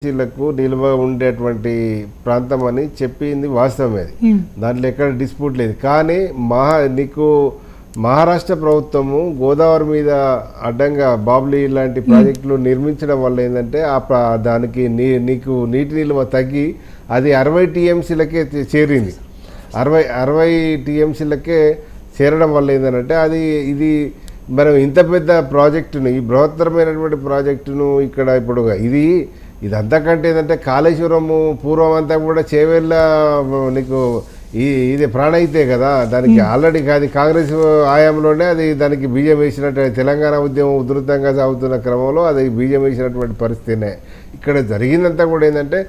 లకు నిల్వ ఉండేటువంటి ప్రాంతం అని చెప్పింది వాస్తవమే. దాంట్లో ఎక్కడ డిస్ప్యూట్ లేదు. కానీ నీకు మహారాష్ట్ర ప్రభుత్వము గోదావరి మీద అడ్డంగా బాబ్లీ లాంటి ప్రాజెక్టులు నిర్మించడం వల్ల ఏంటంటే దానికి నీకు నీటి నిల్వ తగ్గి అది 60 టీఎంసీలకే చేరింది. 60 టీఎంసీలకే చేరడం వల్ల ఏంటంటే ఇది మనం ఇంత పెద్ద ప్రాజెక్టును, ఈ బృహత్తరమైనటువంటి ప్రాజెక్టును ఇక్కడ ఇప్పుడు ఇదంతకంటే ఏంటంటే కాళేశ్వరము పూర్వం అంతా కూడా చేవెళ్ళ నీకు ఇది ప్రాణయితే కదా, దానికి ఆల్రెడీ అది కాంగ్రెస్ హయాంలోనే అది దానికి బీజం వేసినట్టు తెలంగాణ ఉద్యమం ఉధృతంగా సాగుతున్న క్రమంలో అది బీజం వేసినటువంటి పరిస్థితినే. ఇక్కడ జరిగిందంతా కూడా ఏంటంటే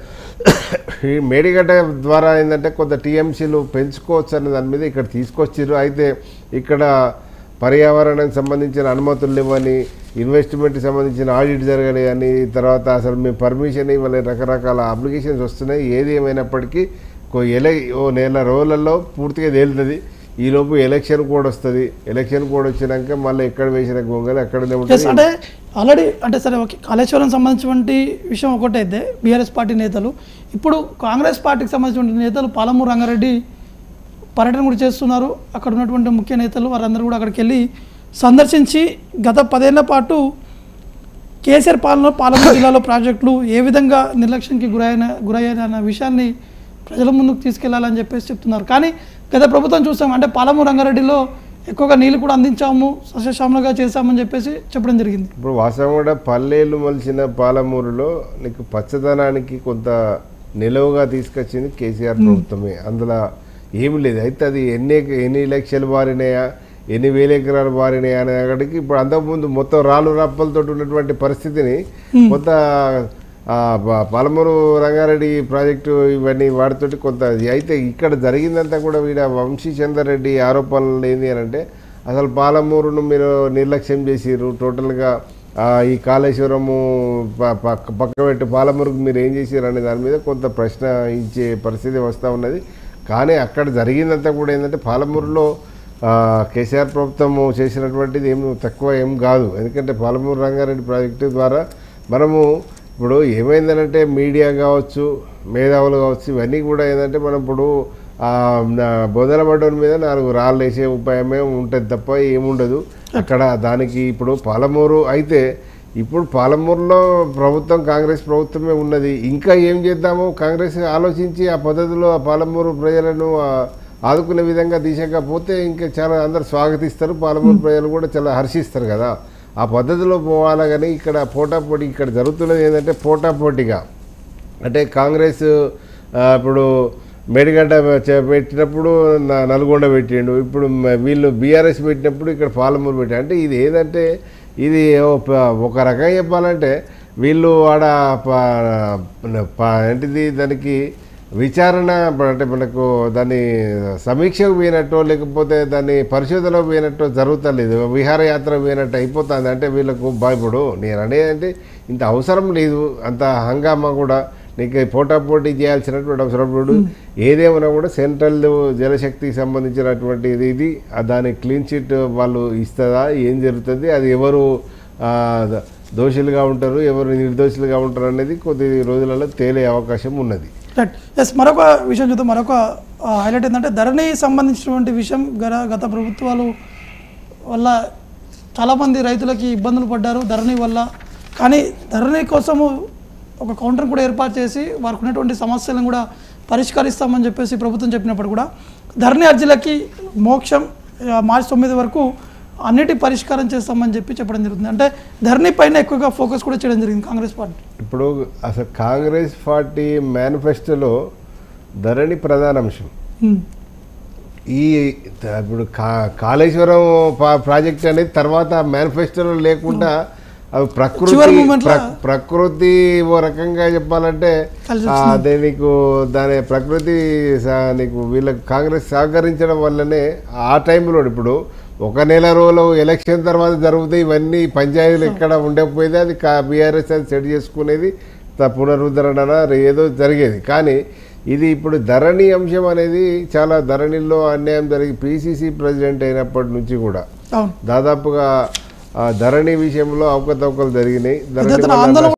ఈ మేడిగడ్డ ద్వారా ఏంటంటే కొంత టీఎంసీలు పెంచుకోవచ్చు అన్న దాని మీద ఇక్కడ తీసుకొచ్చారు. అయితే ఇక్కడ పర్యావరణానికి సంబంధించిన అనుమతులు ఇవ్వని, ఇన్వెస్ట్మెంట్కి సంబంధించిన ఆడిట్ జరగాలి అని, తర్వాత అసలు మేము పర్మిషన్ ఇవ్వాలి, రకరకాల అప్లికేషన్స్ వస్తున్నాయి. ఏది ఏమైనప్పటికీ ఓ నెల రోజులలో పూర్తిగా తేలుతుంది. ఈలోపు ఎలక్షన్ కోడ్ వస్తుంది. ఎలక్షన్ కోడ్ వచ్చినాక మళ్ళీ ఎక్కడ వేసిన గొంగలు అక్కడనే ఉంటుంది. అంటే ఆల్రెడీ అంటే సరే ఓకే, కాళేశ్వరం సంబంధించినటువంటి విషయం ఒకటైతే బీఆర్ఎస్ పార్టీ నేతలు ఇప్పుడు కాంగ్రెస్ పార్టీకి సంబంధించిన నేతలు పాలమూరు రంగారెడ్డి పర్యటన కూడా చేస్తున్నారు. అక్కడ ఉన్నటువంటి ముఖ్య నేతలు వారందరూ కూడా అక్కడికి వెళ్ళి సందర్శించి గత 10 ఏళ్ల పాటు కేసీఆర్ పాలనలో పాలమూరు జిల్లాలో ప్రాజెక్టులు ఏ విధంగా నిర్లక్ష్యానికి గురయ్యాయన్న విషయాన్ని ప్రజల ముందుకు తీసుకెళ్లాలని చెప్పేసి చెప్తున్నారు. కానీ గత ప్రభుత్వం చూసాం అంటే పాలమూరు రంగారెడ్డిలో ఎక్కువగా నీళ్ళు కూడా అందించాము, సస్యశ్యామలుగా చేశామని చెప్పేసి చెప్పడం జరిగింది. ఇప్పుడు వాస్తవం కూడా పల్లెలు మలిచిన పాలమూరులో నీకు పచ్చదనానికి కొంత నిలువుగా తీసుకొచ్చింది కేసీఆర్ ప్రభుత్వమే. అందులో ఏమి లేదు. అయితే అది ఎన్ని లక్షలు బారినాయా, ఎన్ని వేల ఎకరాలు బారినాయా అనే అక్కడికి ఇప్పుడు అంతకుముందు మొత్తం రాళ్ళు రప్పలతో ఉన్నటువంటి పరిస్థితిని కొంత పాలమూరు రంగారెడ్డి ప్రాజెక్టు ఇవన్నీ వాటితోటి కొంత. అయితే ఇక్కడ జరిగిందంతా కూడా వంశీచందర్ రెడ్డి ఆరోపణలు ఏంది అని అంటే అసలు పాలమూరును మీరు నిర్లక్ష్యం చేసిర్రు టోటల్గా, ఈ కాళేశ్వరము పక్కపెట్టి పాలమూరుకు మీరు ఏం చేసిర్రు అనే దాని మీద కొంత ప్రశ్న ఇచ్చే పరిస్థితి వస్తూ ఉన్నది. కానీ అక్కడ జరిగిందంతా కూడా ఏంటంటే పాలమూరులో కేసీఆర్ ప్రభుత్వం చేసినటువంటిది తక్కువ కాదు. ఎందుకంటే పాలమూరు రంగారెడ్డి ప్రాజెక్టు ద్వారా మనము ఇప్పుడు ఏమైందనంటే మీడియా కావచ్చు, మేధావులు కావచ్చు, ఇవన్నీ కూడా ఏంటంటే మనం ఇప్పుడు బొదలబడ్డ మీద 4 రాళ్ళు వేసే ఉపాయమే ఉంటుంది తప్ప ఏముండదు అక్కడ. దానికి ఇప్పుడు పాలమూరు అయితే ఇప్పుడు పాలమూరులో ప్రభుత్వం కాంగ్రెస్ ప్రభుత్వమే ఉన్నది. ఇంకా ఏం చేద్దామో కాంగ్రెస్ ఆలోచించి ఆ పద్ధతిలో ఆ పాలమూరు ప్రజలను ఆదుకునే విధంగా దిశగా పోతే ఇంకా చాలా అందరు స్వాగతిస్తారు. పాలమూరు ప్రజలు కూడా చాలా హర్షిస్తారు కదా. ఆ పద్ధతిలో పోవాలి. కానీ ఇక్కడ పోటాపోటీ ఇక్కడ జరుగుతున్నది ఏంటంటే పోటాపోటీగా అంటే కాంగ్రెస్ ఇప్పుడు మేడిగడ్డ పెట్టినప్పుడు నల్గొండ పెట్టిండు, ఇప్పుడు వీళ్ళు బీఆర్ఎస్ పెట్టినప్పుడు ఇక్కడ పాలమూరు పెట్టాడు. అంటే ఇది ఏదంటే ఇది ఒక రకంగా చెప్పాలంటే వీళ్ళు ఆడ ఏంటిది దానికి విచారణ అంటే మనకు దాన్ని సమీక్షకు పోయినట్టు లేకపోతే దాన్ని పరిశోధనకు పోయినట్టు జరుగుతలేదు, విహారయాత్ర పోయినట్టు అయిపోతుంది. అంటే వీళ్ళకు ఇప్పుడు నేను అనేది ఇంత అవసరం లేదు, అంత హంగామా కూడా నీకు పోటాపోటీ చేయాల్సినటువంటి అవసరం ఇప్పుడు ఏదేమైనా కూడా సెంట్రల్ జలశక్తికి సంబంధించినటువంటి ఇది దాని క్లీన్ చిట్ వాళ్ళు ఇస్తుందా, ఏం జరుగుతుంది, అది ఎవరు దోషులుగా ఉంటారు, ఎవరు నిర్దోషులుగా ఉంటారు అనేది కొద్ది రోజులలో తేలే అవకాశం ఉన్నది. రైట్. ఎస్, మరొక విషయం చూద్దాం. మరొక హైలైట్ ఏంటంటే ధరణి సంబంధించినటువంటి విషయం గత ప్రభుత్వాలు వల్ల చాలామంది రైతులకి ఇబ్బందులు పడ్డారు ధరణి వల్ల. కానీ ధరణి కోసము ఒక కౌంటర్ కూడా ఏర్పాటు చేసి వారికి ఉన్నటువంటి సమస్యలను కూడా పరిష్కరిస్తామని చెప్పేసి ప్రభుత్వం చెప్పినప్పుడు కూడా ధరణి అర్జీలకి మోక్షం మార్చి 9 వరకు అన్నిటి పరిష్కారం చేస్తామని చెప్పడం జరుగుతుంది. అంటే ధరణి పైన ఎక్కువగా ఫోకస్ కూడా చేయడం జరిగింది కాంగ్రెస్ పార్టీ. ఇప్పుడు అసలు కాంగ్రెస్ పార్టీ మేనిఫెస్టోలో ధరణి ప్రధాన అంశం. ఈ ఇప్పుడు కాళేశ్వరం ప్రాజెక్ట్ అనేది తర్వాత మేనిఫెస్టోలో లేకుండా అవి ప్రకృతి ఓ రకంగా చెప్పాలంటే అదే దాని ప్రకృతి నీకు వీళ్ళకి కాంగ్రెస్ సహకరించడం వల్లనే ఆ టైంలో ఇప్పుడు 1 నెల రోజులు ఎలక్షన్ తర్వాత జరుగుతాయి ఇవన్నీ పంచాయతీలు ఎక్కడ ఉండకపోయేది, అది బీఆర్ఎస్ అది సెట్ చేసుకునేది పునరుద్ధరణ ఏదో జరిగేది. కానీ ఇది ఇప్పుడు ధరణి అంశం అనేది చాలా ధరణిలో అన్యాయం జరిగి పిసిసి ప్రెసిడెంట్ అయినప్పటి నుంచి కూడా దాదాపుగా ధరణి విషయంలో అవకతవకలు జరిగినాయి. ధరణి